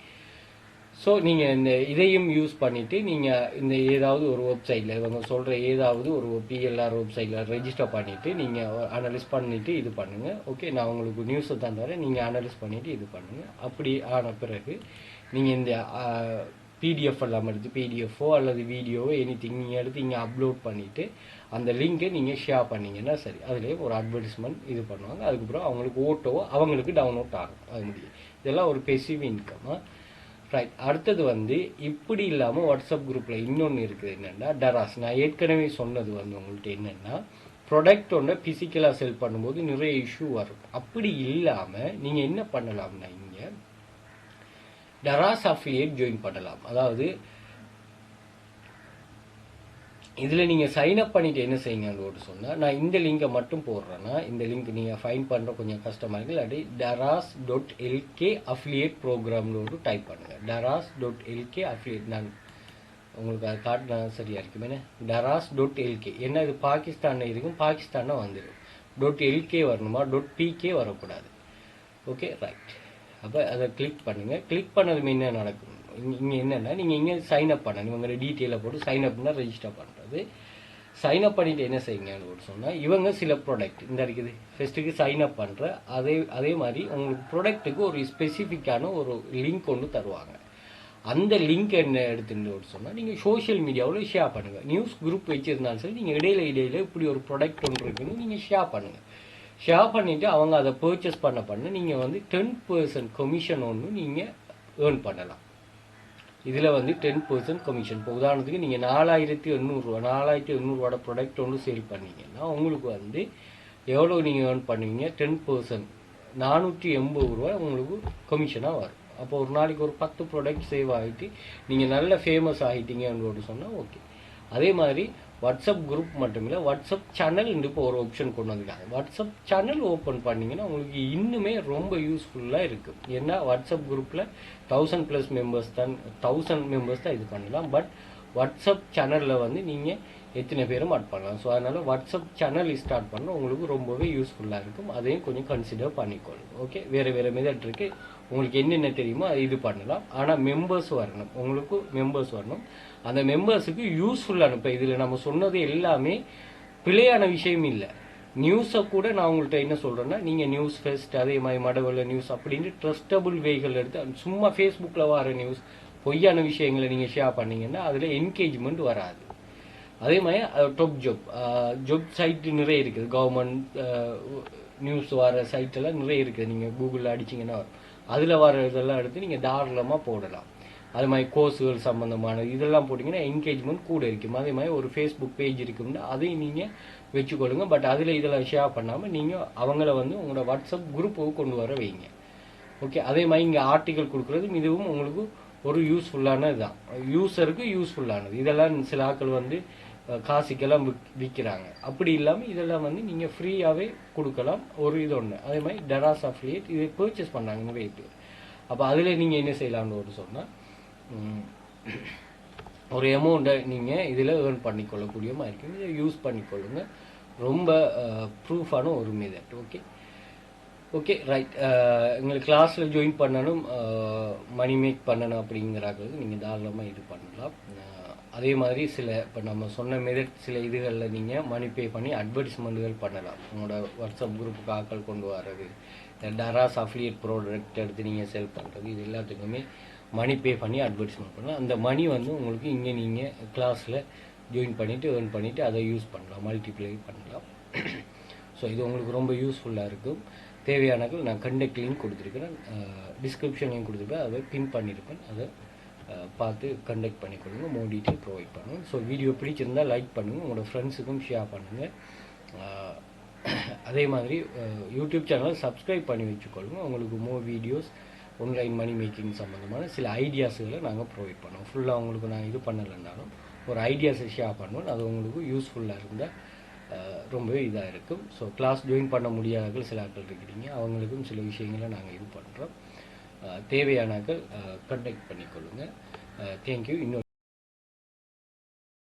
ஸோ நீங்கள் இந்த இதையும் யூஸ் பண்ணிவிட்டு நீங்கள் இந்த ஏதாவது ஒரு வெப்சைட்டில் இவங்க சொல்கிற ஏதாவது ஒரு பிஎல்ஆர் வெப்சைட்டில் ரெஜிஸ்டர் பண்ணிவிட்டு நீங்கள் அனலைஸ் பண்ணிவிட்டு இது பண்ணுங்கள். ஓகே, நான் உங்களுக்கு நியூஸை தான் தரேன், நீங்கள் அனலைஸ் பண்ணிவிட்டு இது பண்ணுங்கள். அப்படி ஆன பிறகு நீங்கள் இந்த பிடிஎஃப் எல்லாம் எடுத்து பிடிஎஃபோ அல்லது வீடியோவோ எனிதிங் நீங்கள் எடுத்து இங்கே அப்லோட் பண்ணிவிட்டு அந்த லிங்கை நீங்கள் ஷேர் பண்ணிங்கன்னா சரி. அதுலேயே ஒரு அட்வர்டைஸ்மெண்ட் இது பண்ணுவாங்க. அதுக்கப்புறம் அவங்களுக்கு ஓட்டோவோ அவங்களுக்கு டவுன்லோட் ஆகும். அது முடியும். இதெல்லாம் ஒரு பெசிவ் இன்கம்மா. ரைட். அடுத்தது வந்து இப்படி இல்லாமல் வாட்ஸ்அப் குரூப்பில் இன்னொன்று இருக்குது என்னென்னா டராஸ். நான் ஏற்கனவே சொன்னது வந்து உங்கள்கிட்ட என்னென்னா ப்ராடக்ட் ஒன்று ஃபிசிக்கலாக செல் பண்ணும்போது நிறைய இஷ்யூ வரும். அப்படி இல்லாமல் நீங்கள் என்ன பண்ணலாம்னா இங்கே டராஸ் அஃபிலியேட் ஜாயின் பண்ணலாம். அதாவது இதில் நீங்கள் சைன் அப் பண்ணிட்டு என்ன செய்யுங்கன்னு சொன்னால், நான் இந்த லிங்கை மட்டும் போடுறேன்னா இந்த லிங்க் நீங்கள் ஃபைன் பண்ணுற கொஞ்சம் கஷ்டமாக இருக்குது. இல்லாட்டி daras.lk அஃபிலியேட் ப்ரோக்ராம்னு டைப் பண்ணுங்கள். daras.lk affiliate. நான் உங்களுக்கு அது காட்டினா சரியாக இருக்குமே. daras.lk என்ன இது பாகிஸ்தானில் இருக்கும், பாகிஸ்தானில் வந்துடும். .lk வரணுமா, .pk வரக்கூடாது. Okay, right. அப்போ அதை கிளிக் பண்ணுங்கள். கிளிக் பண்ணதுமே என்ன நடக்கும், இங்கே என்னென்னா நீங்கள் இங்கே சைன் அப் பண்ணணும். இவங்க டீட்டெயிலை போட்டு சைன் அப்னா ரெஜிஸ்டர் பண்ணுறது. சைன் அப் பண்ணிட்டு என்ன செய்யுங்கன்னு சொன்னால், இவங்க சில ப்ராடக்ட் இந்த இருக்குது ஃபெஸ்ட்டுக்கு சைன் அப் பண்ணுற அதே மாதிரி உங்களுக்கு ப்ராடக்ட்டுக்கு ஒரு ஸ்பெசிஃபிக்கான ஒரு லிங்க் ஒன்று தருவாங்க. அந்த லிங்க் என்ன எடுத்துட்டு சொன்னால் நீங்கள் சோஷியல் மீடியாவில் ஷேர் பண்ணுங்கள். நியூஸ் குரூப் வச்சுருந்தாலும் சரி, நீங்கள் இடையில இப்படி ஒரு ப்ராடக்ட் ஒன்று இருக்குன்னு நீங்கள் ஷேர் பண்ணுங்கள். ஷேர் பண்ணிவிட்டு அவங்க அதை பர்ச்சேஸ் பண்ண நீங்கள் வந்து 10% கமிஷன் ஒன்று நீங்கள் ஏர்ன் பண்ணலாம். இதில் வந்து 10% கமிஷன். இப்போ உதாரணத்துக்கு நீங்கள் 4800 ப்ராடக்ட் ஒன்று சேல் பண்ணீங்கன்னா உங்களுக்கு வந்து எவ்வளோ நீங்கள் ஏர்ன் பண்ணுவீங்க? 10%, 480 ரூபா உங்களுக்கு கமிஷனாக வரும். அப்போ ஒரு நாளைக்கு ஒரு 10 ப்ராடக்ட் சேவ் ஆகிட்டு நீங்கள் நல்ல ஃபேமஸ் ஆகிட்டீங்கன்னு சொன்னால் ஓகே. அதே மாதிரி வாட்ஸ்அப் குரூப் மட்டும் இல்லை, வாட்ஸ்அப் சேனல் இப்போ ஒரு ஆப்ஷன் கொண்டு வந்துருக்காங்க. வாட்ஸ்அப் சேனல் ஓப்பன் பண்ணிங்கன்னா உங்களுக்கு இன்னுமே ரொம்ப யூஸ்ஃபுல்லாக இருக்கும். ஏன்னா வாட்ஸ்அப் குரூப்பில் 1000+ மெம்பர்ஸ் தான், 1000 மெம்பர்ஸ் தான் இது பண்ணலாம். பட் வாட்ஸ்அப் சேனலில் வந்து நீங்கள் எத்தனை பேரும் ஆட் பண்ணலாம். ஸோ அதனால் வாட்ஸ்அப் சேனல் ஸ்டார்ட் பண்ண உங்களுக்கு ரொம்பவே யூஸ்ஃபுல்லாக இருக்கும். அதையும் கொஞ்சம் கன்சிடர் பண்ணிக்கொள்ளுங்க. ஓகே, வேறு மெத்தட் இருக்குது. உங்களுக்கு என்னென்ன தெரியுமோ அது இது பண்ணலாம். ஆனால் மெம்பர்ஸ் வரணும், உங்களுக்கு மெம்பர்ஸ் வரணும். அந்த மெம்பர்ஸுக்கு யூஸ்ஃபுல்லான, இப்போ இதில் நம்ம சொன்னது எல்லாமே பிழையான விஷயம் இல்லை. நியூஸை கூட நான் உங்கள்கிட்ட என்ன சொல்கிறேன்னா, நீங்கள் நியூஸ் ஃபெஸ்ட், அதே மாதிரி மடவள்ள நியூஸ் அப்படின்னு ட்ரஸ்டபுள் வேகள் எடுத்து, சும்மா ஃபேஸ்புக்கில் வர நியூஸ் பொய்யான விஷயங்களை நீங்கள் ஷேர் பண்ணீங்கன்னா அதில் என்கேஜ்மெண்ட் வராது. அதே மாதிரி டாப் ஜாப் சைட்டு நிறைய இருக்குது. கவர்மெண்ட் நியூஸ் வர சைட்டெல்லாம் நிறைய இருக்குது. நீங்கள் கூகுளில் அடிச்சிங்கன்னா அதில் வர இதெல்லாம் எடுத்து நீங்கள் தாராளமாக போடலாம். அது மாதிரி கோர்ஸுகள் சம்மந்தமானது இதெல்லாம் போட்டிங்கன்னா என்கேஜ்மெண்ட் கூட இருக்கும். அதே மாதிரி ஒரு ஃபேஸ்புக் பேஜ் இருக்கும்னா அதையும் நீங்கள் வச்சுக்கொள்ளுங்க. பட் அதில் இதெல்லாம் ஷேர் பண்ணாமல் நீங்கள் அவங்கள வந்து உங்களோட வாட்ஸ்அப் குரூப்புக்கு கொண்டு வர வைங்க. ஓகே, அதே மாதிரி இங்கே ஆர்டிக்கல் கொடுக்குறதும் இதுவும் உங்களுக்கு ஒரு யூஸ்ஃபுல்லானது தான், யூஸருக்கு யூஸ்ஃபுல்லானது. இதெல்லாம் சில ஆட்கள் வந்து காசுக்கெல்லாம் விற்கிறாங்க. அப்படி இல்லாமல் இதெல்லாம் வந்து நீங்கள் ஃப்ரீயாகவே கொடுக்கலாம். ஒரு இது ஒன்று. அதே மாதிரி டராஸ் அஃபிலியேட் இதை பர்ச்சேஸ் பண்ணாங்க நிறைய பேர். அப்போ அதில் நீங்கள் என்ன செய்யலாம்னு ஒரு சொன்னால், ஒரு அமௌண்ட்டை நீங்கள் இதில் ஏர்ன் பண்ணிக்கொள்ளக்கூடிய மாதிரி இருக்கும். இதை யூஸ் பண்ணிக்கொள்ளுங்க. ரொம்ப ப்ரூஃபான ஒரு மெத்தட். Okay right. எங்களுக்கு கிளாஸில் ஜாயின் பண்ணணும், மணி மேக் பண்ணணும் அப்படிங்கிறாங்களுக்கு நீங்கள் தாராளமாக இது பண்ணலாம். அதே மாதிரி இப்போ நம்ம சொன்ன மெத்தட் சில இதுகளில் நீங்கள் மணி பே பண்ணி அட்வர்டைஸ்மெண்ட்டுகள் பண்ணலாம். உங்களோட வாட்ஸ்அப் குரூப்புக்கு ஆட்கள் கொண்டு வர்றது, டராஸ் அஃபிலியேட் ப்ராடக்ட் எடுத்து நீங்கள் செல் பண்ணுறது, இது எல்லாத்துக்குமே மணி பே பண்ணி அட்வர்டைஸ்மெண்ட் பண்ணலாம். அந்த மணி வந்து உங்களுக்கு இங்கே நீங்கள் கிளாஸில் ஜாயின் பண்ணிவிட்டு ஏர்ன் பண்ணிவிட்டு அதை யூஸ் பண்ணலாம், மல்டிப்ளை பண்ணலாம். ஸோ இது உங்களுக்கு ரொம்ப யூஸ்ஃபுல்லாக இருக்கும். தேவையானகள் நான் கண்டெக்ட் லிங்க் கொடுத்துருக்கிறேன், டிஸ்கிரிப்ஷன் லிங்க் கொடுத்துருப்பேன், அதை பின் பண்ணியிருப்பேன். அதை பார்த்து கண்டெக்ட் பண்ணிக்கொள்ளுங்க. மோர் டீட்டெயில் ப்ரொவைட் பண்ணுங்கள். ஸோ வீடியோ பிடிச்சிருந்தால் லைக் பண்ணுங்கள், உங்களோட ஃப்ரெண்ட்ஸுக்கும் ஷேர் பண்ணுங்கள். அதே மாதிரி யூடியூப் சேனலை சப்ஸ்கிரைப் பண்ணி வச்சுக்கொள்ளுங்க. உங்களுக்கு more videos, online money making சம்மந்தமான சில ஐடியாஸுகளை நாங்கள் ப்ரொவைட் பண்ணுவோம். ஃபுல்லாக உங்களுக்கு நான் இது பண்ணலைன்னாலும் ஒரு ஐடியாஸை ஷேர் பண்ணுவோம். அது உங்களுக்கு யூஸ்ஃபுல்லாக இருந்தால் ரொம்பவே இதாக இருக்கும். ஸோ கிளாஸ் ஜாயின் பண்ண முடியாதவர்கள் சில ஆட்கள் இருக்கிறீங்க, அவங்களுக்கும் சில விஷயங்களை நாங்கள் இது பண்ணுறோம். தேவையானாக்கள் கண்டெக்ட் பண்ணிக்கொள்ளுங்கள். தேங்க்யூ. இன்னொரு